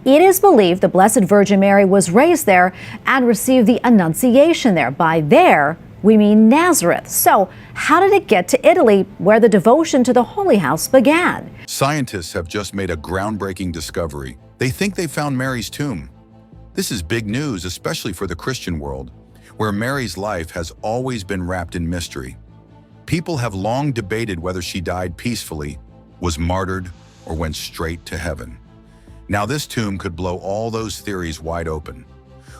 It is believed the Blessed Virgin Mary was raised there and received the Annunciation there. By there, we mean Nazareth. So, how did it get to Italy, where the devotion to the Holy House began? Scientists have just made a groundbreaking discovery. They think they found Mary's tomb. This is big news, especially for the Christian world, where Mary's life has always been wrapped in mystery. People have long debated whether she died peacefully, was martyred, or went straight to heaven. Now this tomb could blow all those theories wide open.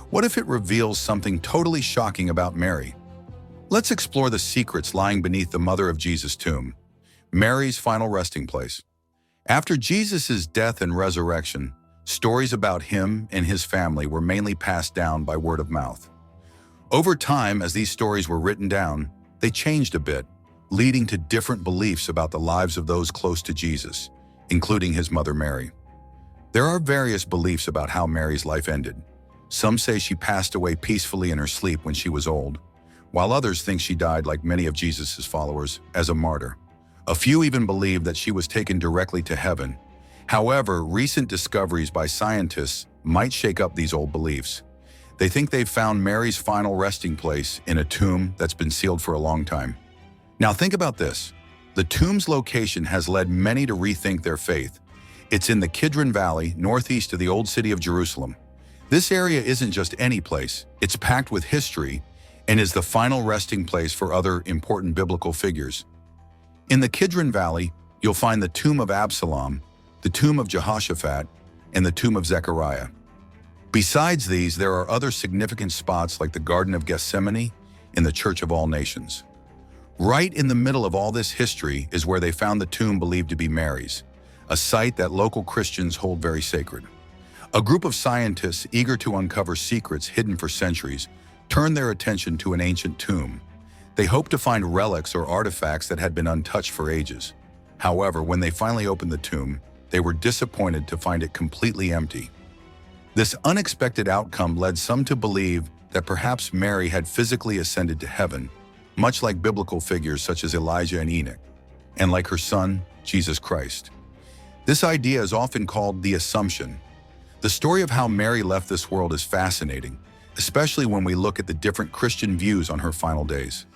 What if it reveals something totally shocking about Mary? Let's explore the secrets lying beneath the Mother of Jesus tomb, Mary's final resting place. After Jesus' death and resurrection, stories about him and his family were mainly passed down by word of mouth. Over time, as these stories were written down, they changed a bit, leading to different beliefs about the lives of those close to Jesus, including his mother Mary. There are various beliefs about how Mary's life ended. Some say she passed away peacefully in her sleep when she was old, while others think she died, like many of Jesus' followers, as a martyr. A few even believe that she was taken directly to heaven. However, recent discoveries by scientists might shake up these old beliefs. They think they've found Mary's final resting place in a tomb that's been sealed for a long time. Now think about this. The tomb's location has led many to rethink their faith. It's in the Kidron Valley, northeast of the old city of Jerusalem. This area isn't just any place, it's packed with history and is the final resting place for other important biblical figures. In the Kidron Valley, you'll find the tomb of Absalom, the tomb of Jehoshaphat, and the tomb of Zechariah. Besides these, there are other significant spots like the Garden of Gethsemane and the Church of All Nations. Right in the middle of all this history is where they found the tomb believed to be Mary's, a site that local Christians hold very sacred. A group of scientists eager to uncover secrets hidden for centuries turned their attention to an ancient tomb. They hoped to find relics or artifacts that had been untouched for ages. However, when they finally opened the tomb, they were disappointed to find it completely empty. This unexpected outcome led some to believe that perhaps Mary had physically ascended to heaven, much like biblical figures such as Elijah and Enoch, and like her son, Jesus Christ. This idea is often called the Assumption. The story of how Mary left this world is fascinating, especially when we look at the different Christian views on her final days.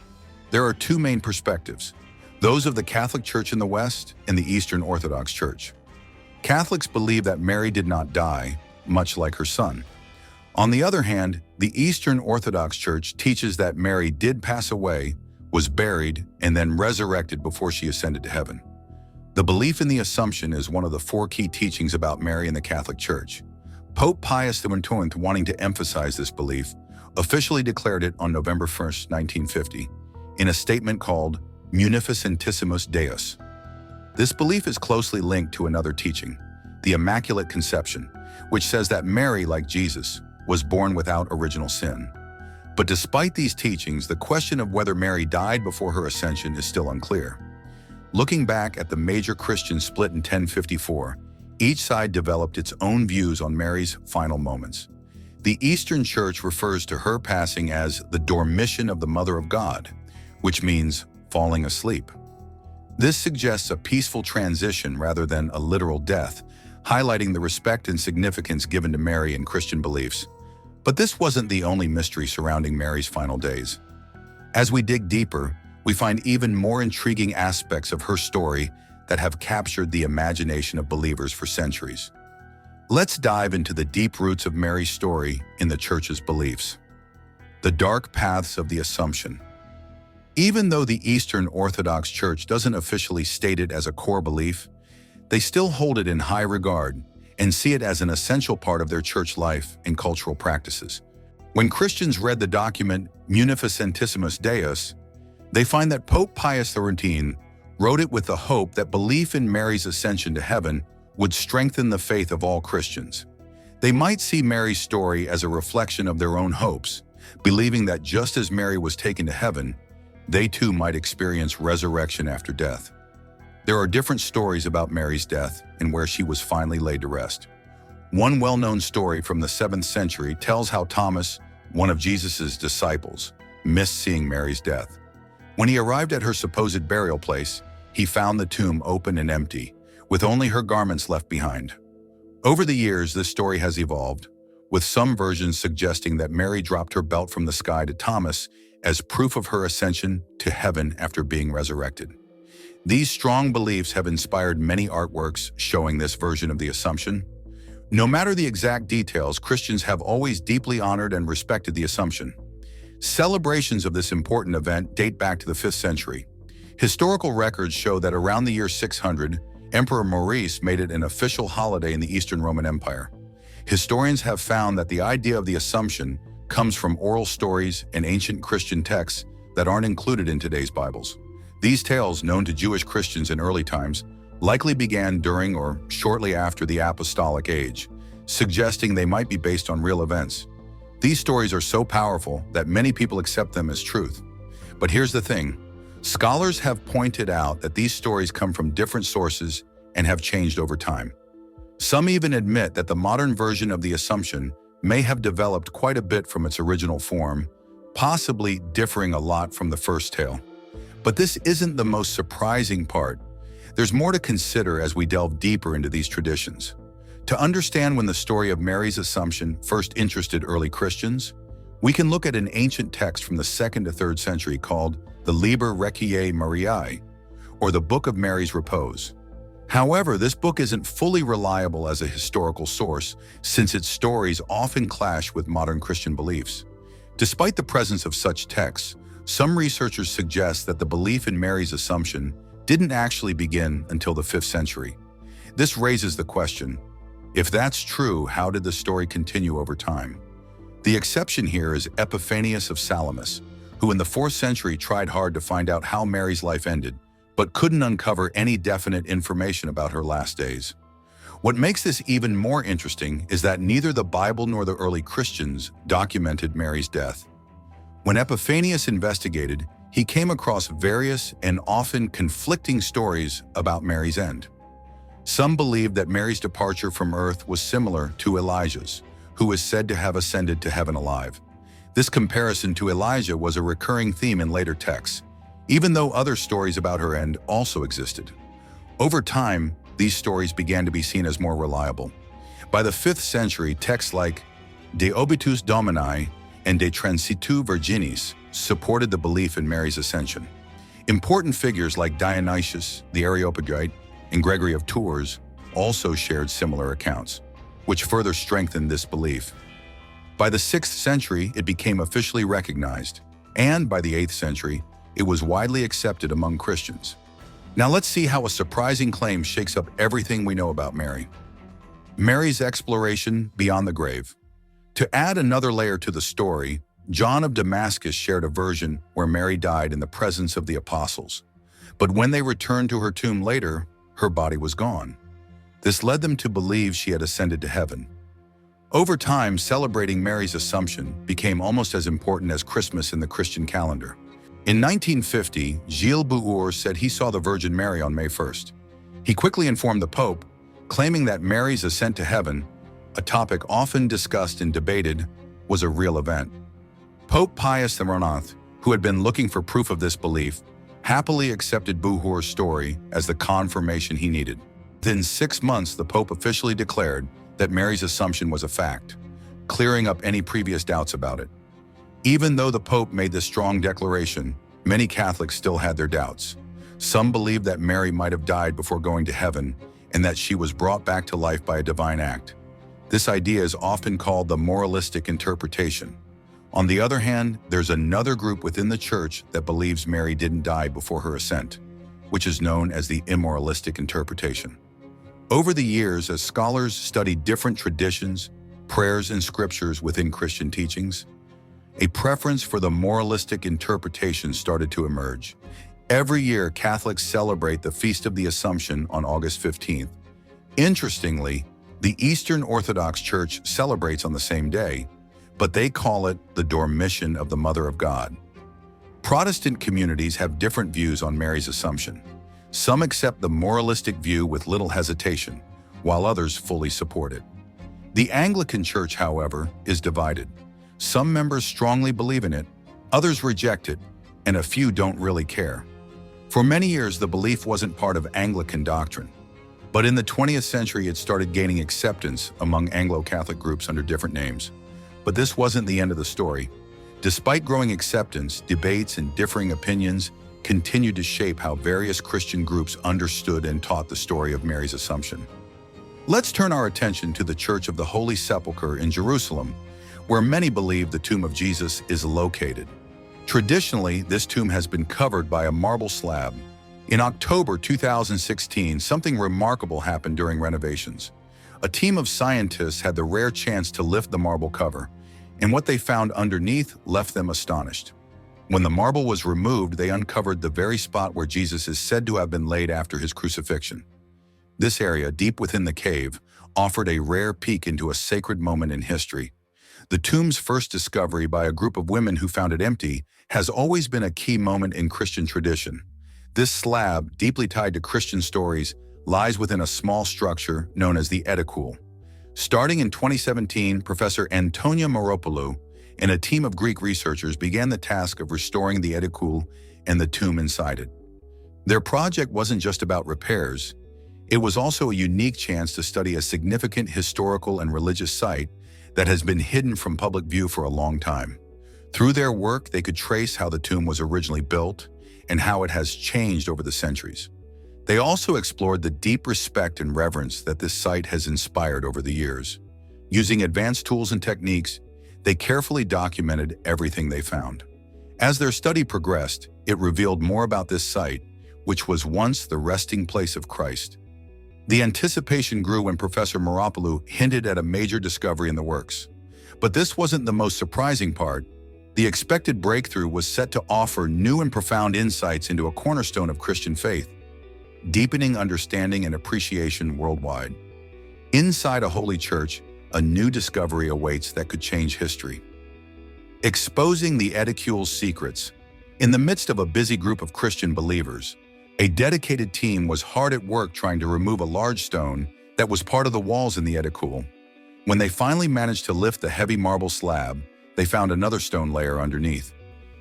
There are two main perspectives, those of the Catholic Church in the West and the Eastern Orthodox Church. Catholics believe that Mary did not die, much like her son. On the other hand, the Eastern Orthodox Church teaches that Mary did pass away, was buried, and then resurrected before she ascended to heaven. The belief in the Assumption is one of the four key teachings about Mary in the Catholic Church. Pope Pius XII, wanting to emphasize this belief, officially declared it on November 1, 1950, in a statement called Munificentissimus Deus. This belief is closely linked to another teaching, the Immaculate Conception, which says that Mary, like Jesus, was born without original sin. But despite these teachings, the question of whether Mary died before her ascension is still unclear. Looking back at the major Christian split in 1054, each side developed its own views on Mary's final moments. The Eastern Church refers to her passing as the dormition of the Mother of God, which means falling asleep. This suggests a peaceful transition rather than a literal death, highlighting the respect and significance given to Mary in Christian beliefs. But this wasn't the only mystery surrounding Mary's final days. As we dig deeper, we find even more intriguing aspects of her story that have captured the imagination of believers for centuries. Let's dive into the deep roots of Mary's story in the Church's beliefs. The dark paths of the Assumption. Even though the Eastern Orthodox Church doesn't officially state it as a core belief, they still hold it in high regard and see it as an essential part of their church life and cultural practices. When Christians read the document Munificentissimus Deus, they find that Pope Pius XIII wrote it with the hope that belief in Mary's ascension to heaven would strengthen the faith of all Christians. They might see Mary's story as a reflection of their own hopes, believing that just as Mary was taken to heaven, they too might experience resurrection after death. There are different stories about Mary's death and where she was finally laid to rest. One well-known story from the 7th century tells how Thomas, one of Jesus' disciples, missed seeing Mary's death. When he arrived at her supposed burial place, he found the tomb open and empty, with only her garments left behind. Over the years, this story has evolved, with some versions suggesting that Mary dropped her belt from the sky to Thomas as proof of her ascension to heaven after being resurrected. These strong beliefs have inspired many artworks showing this version of the Assumption. No matter the exact details, Christians have always deeply honored and respected the Assumption. Celebrations of this important event date back to the 5th century. Historical records show that around the year 600, Emperor Maurice made it an official holiday in the Eastern Roman Empire. Historians have found that the idea of the Assumption comes from oral stories and ancient Christian texts that aren't included in today's Bibles. These tales, known to Jewish Christians in early times, likely began during or shortly after the Apostolic Age, suggesting they might be based on real events. These stories are so powerful that many people accept them as truth. But here's the thing. Scholars have pointed out that these stories come from different sources and have changed over time. Some even admit that the modern version of the Assumption may have developed quite a bit from its original form, possibly differing a lot from the first tale. But this isn't the most surprising part. There's more to consider as we delve deeper into these traditions. To understand when the story of Mary's Assumption first interested early Christians, we can look at an ancient text from the 2nd to 3rd century called the Liber Requiae Mariae, or the Book of Mary's Repose. However, this book isn't fully reliable as a historical source, since its stories often clash with modern Christian beliefs. Despite the presence of such texts, some researchers suggest that the belief in Mary's Assumption didn't actually begin until the 5th century. This raises the question, if that's true, how did the story continue over time? The exception here is Epiphanius of Salamis, who in the 4th century tried hard to find out how Mary's life ended, but couldn't uncover any definite information about her last days. What makes this even more interesting is that neither the Bible nor the early Christians documented Mary's death. When Epiphanius investigated, he came across various and often conflicting stories about Mary's end. Some believed that Mary's departure from earth was similar to Elijah's, who is said to have ascended to heaven alive. This comparison to Elijah was a recurring theme in later texts, even though other stories about her end also existed. Over time, these stories began to be seen as more reliable. By the 5th century, texts like De Obitus Domini and De Transitu Virginis supported the belief in Mary's ascension. Important figures like Dionysius the Areopagite and Gregory of Tours also shared similar accounts, which further strengthened this belief. By the 6th century, it became officially recognized, and by the 8th century, it was widely accepted among Christians. Now let's see how a surprising claim shakes up everything we know about Mary. Mary's exploration beyond the grave. To add another layer to the story, John of Damascus shared a version where Mary died in the presence of the apostles. But when they returned to her tomb later, her body was gone. This led them to believe she had ascended to heaven. Over time, celebrating Mary's Assumption became almost as important as Christmas in the Christian calendar. In 1950, Gilles Bouhours said he saw the Virgin Mary on May 1st. He quickly informed the Pope, claiming that Mary's ascent to heaven, a topic often discussed and debated, was a real event. Pope Pius IX, who had been looking for proof of this belief, happily accepted Bouhours' story as the confirmation he needed. Within 6 months, the Pope officially declared that Mary's Assumption was a fact, clearing up any previous doubts about it. Even though the Pope made this strong declaration, many Catholics still had their doubts. Some believed that Mary might have died before going to heaven and that she was brought back to life by a divine act. This idea is often called the moralistic interpretation. On the other hand, there's another group within the Church that believes Mary didn't die before her ascent, which is known as the immoralistic interpretation. Over the years, as scholars studied different traditions, prayers, and scriptures within Christian teachings, a preference for the moralistic interpretation started to emerge. Every year, Catholics celebrate the Feast of the Assumption on August 15th. Interestingly, the Eastern Orthodox Church celebrates on the same day, but they call it the Dormition of the Mother of God. Protestant communities have different views on Mary's Assumption. Some accept the moralistic view with little hesitation, while others fully support it. The Anglican Church, however, is divided. Some members strongly believe in it, others reject it, and a few don't really care. For many years, the belief wasn't part of Anglican doctrine. But in the 20th century, it started gaining acceptance among Anglo-Catholic groups under different names. But this wasn't the end of the story. Despite growing acceptance, debates and differing opinions continued to shape how various Christian groups understood and taught the story of Mary's Assumption. Let's turn our attention to the Church of the Holy Sepulchre in Jerusalem, where many believe the tomb of Jesus is located. Traditionally, this tomb has been covered by a marble slab. In October 2016, something remarkable happened during renovations. A team of scientists had the rare chance to lift the marble cover, and what they found underneath left them astonished. When the marble was removed, they uncovered the very spot where Jesus is said to have been laid after his crucifixion. This area, deep within the cave, offered a rare peek into a sacred moment in history. The tomb's first discovery by a group of women who found it empty has always been a key moment in Christian tradition. This slab, deeply tied to Christian stories, lies within a small structure known as the edicule. Starting in 2017, Professor Antonia Maropoulou and a team of Greek researchers began the task of restoring the edicule and the tomb inside it. Their project wasn't just about repairs. It was also a unique chance to study a significant historical and religious site that has been hidden from public view for a long time. Through their work, they could trace how the tomb was originally built and how it has changed over the centuries. They also explored the deep respect and reverence that this site has inspired over the years. Using advanced tools and techniques, they carefully documented everything they found. As their study progressed, it revealed more about this site, which was once the resting place of Christ. The anticipation grew when Professor Maropoulou hinted at a major discovery in the works. But this wasn't the most surprising part. The expected breakthrough was set to offer new and profound insights into a cornerstone of Christian faith, deepening understanding and appreciation worldwide. Inside a holy church, a new discovery awaits that could change history. Exposing the edicule's secrets. In the midst of a busy group of Christian believers, a dedicated team was hard at work trying to remove a large stone that was part of the walls in the edicule. When they finally managed to lift the heavy marble slab, they found another stone layer underneath.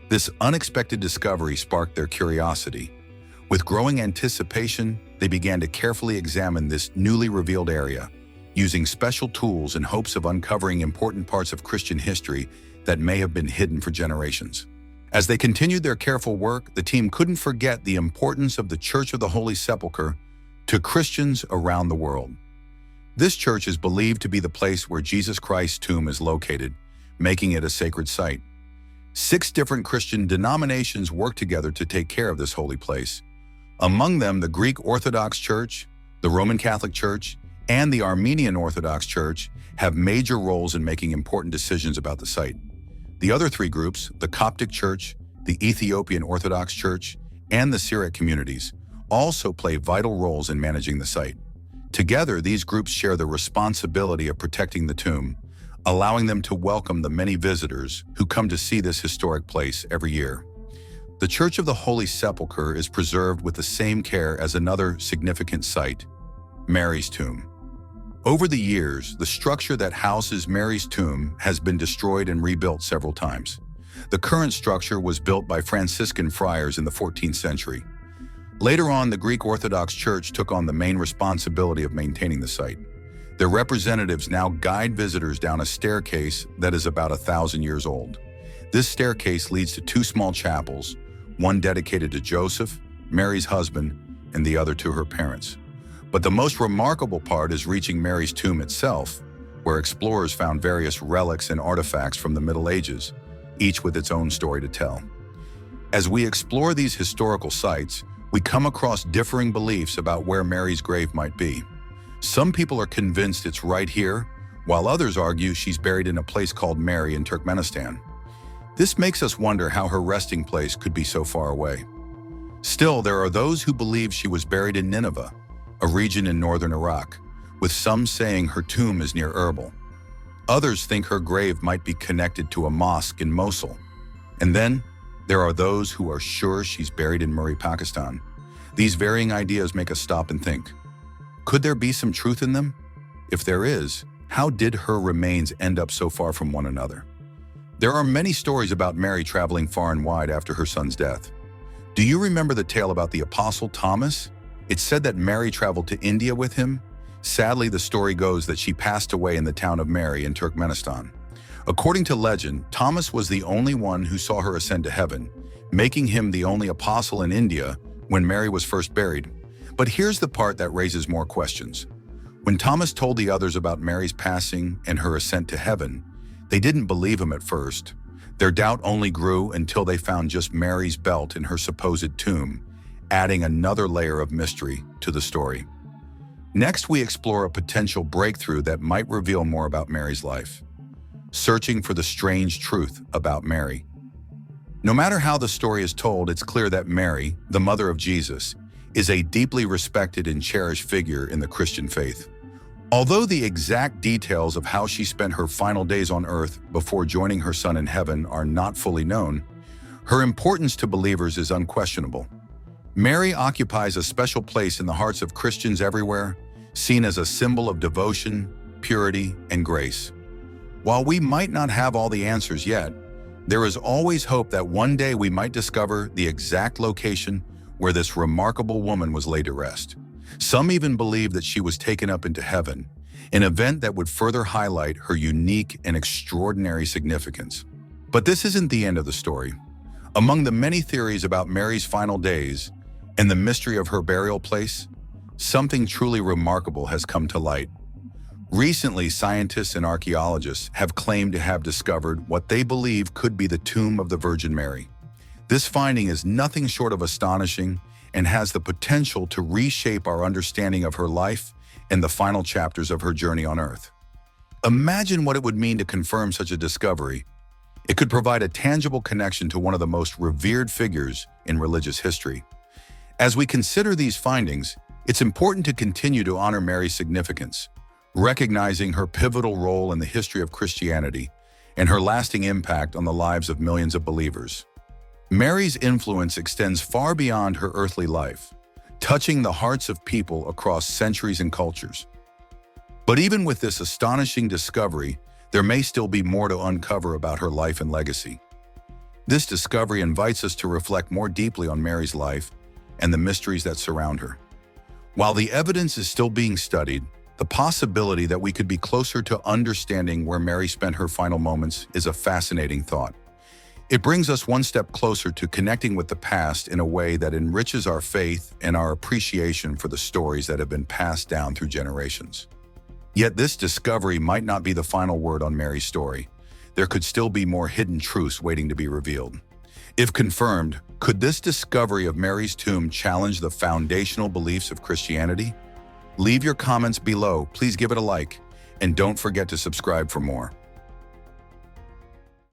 This unexpected discovery sparked their curiosity. With growing anticipation, they began to carefully examine this newly revealed area, using special tools in hopes of uncovering important parts of Christian history that may have been hidden for generations. As they continued their careful work, the team couldn't forget the importance of the Church of the Holy Sepulchre to Christians around the world. This church is believed to be the place where Jesus Christ's tomb is located, making it a sacred site. 6 different Christian denominations work together to take care of this holy place. Among them, the Greek Orthodox Church, the Roman Catholic Church, and the Armenian Orthodox Church have major roles in making important decisions about the site. The other 3 groups, the Coptic Church, the Ethiopian Orthodox Church, and the Syriac communities, also play vital roles in managing the site. Together, these groups share the responsibility of protecting the tomb, allowing them to welcome the many visitors who come to see this historic place every year. The Church of the Holy Sepulchre is preserved with the same care as another significant site, Mary's tomb. Over the years, the structure that houses Mary's tomb has been destroyed and rebuilt several times. The current structure was built by Franciscan friars in the 14th century. Later on, the Greek Orthodox Church took on the main responsibility of maintaining the site. Their representatives now guide visitors down a staircase that is about 1,000 years old. This staircase leads to 2 small chapels, one dedicated to Joseph, Mary's husband, and the other to her parents. But the most remarkable part is reaching Mary's tomb itself, where explorers found various relics and artifacts from the Middle Ages, each with its own story to tell. As we explore these historical sites, we come across differing beliefs about where Mary's grave might be. Some people are convinced it's right here, while others argue she's buried in a place called Mary in Turkmenistan. This makes us wonder how her resting place could be so far away. Still, there are those who believe she was buried in Nineveh, a region in northern Iraq, with some saying her tomb is near Erbil. Others think her grave might be connected to a mosque in Mosul. And then, there are those who are sure she's buried in Murree, Pakistan. These varying ideas make us stop and think. Could there be some truth in them? If there is, how did her remains end up so far from one another? There are many stories about Mary traveling far and wide after her son's death. Do you remember the tale about the Apostle Thomas? It's said that Mary traveled to India with him. Sadly, the story goes that she passed away in the town of Mary in Turkmenistan. According to legend, Thomas was the only one who saw her ascend to heaven, making him the only apostle in India when Mary was first buried. But here's the part that raises more questions. When Thomas told the others about Mary's passing and her ascent to heaven, they didn't believe him at first. Their doubt only grew until they found just Mary's belt in her supposed tomb, adding another layer of mystery to the story. Next, we explore a potential breakthrough that might reveal more about Mary's life. Searching for the strange truth about Mary. No matter how the story is told, it's clear that Mary, the mother of Jesus, is a deeply respected and cherished figure in the Christian faith. Although the exact details of how she spent her final days on earth before joining her son in heaven are not fully known, her importance to believers is unquestionable. Mary occupies a special place in the hearts of Christians everywhere, seen as a symbol of devotion, purity, and grace. While we might not have all the answers yet, there is always hope that one day we might discover the exact location where this remarkable woman was laid to rest. Some even believe that she was taken up into heaven, an event that would further highlight her unique and extraordinary significance. But this isn't the end of the story. Among the many theories about Mary's final days and the mystery of her burial place, something truly remarkable has come to light. Recently, scientists and archaeologists have claimed to have discovered what they believe could be the tomb of the Virgin Mary. This finding is nothing short of astonishing and has the potential to reshape our understanding of her life and the final chapters of her journey on Earth. Imagine what it would mean to confirm such a discovery. It could provide a tangible connection to one of the most revered figures in religious history. As we consider these findings, it's important to continue to honor Mary's significance, recognizing her pivotal role in the history of Christianity and her lasting impact on the lives of millions of believers. Mary's influence extends far beyond her earthly life, touching the hearts of people across centuries and cultures. But even with this astonishing discovery, there may still be more to uncover about her life and legacy. This discovery invites us to reflect more deeply on Mary's life and the mysteries that surround her. While the evidence is still being studied, the possibility that we could be closer to understanding where Mary spent her final moments is a fascinating thought. It brings us one step closer to connecting with the past in a way that enriches our faith and our appreciation for the stories that have been passed down through generations. Yet this discovery might not be the final word on Mary's story. There could still be more hidden truths waiting to be revealed. If confirmed, could this discovery of Mary's tomb challenge the foundational beliefs of Christianity? Leave your comments below, please give it a like, and don't forget to subscribe for more.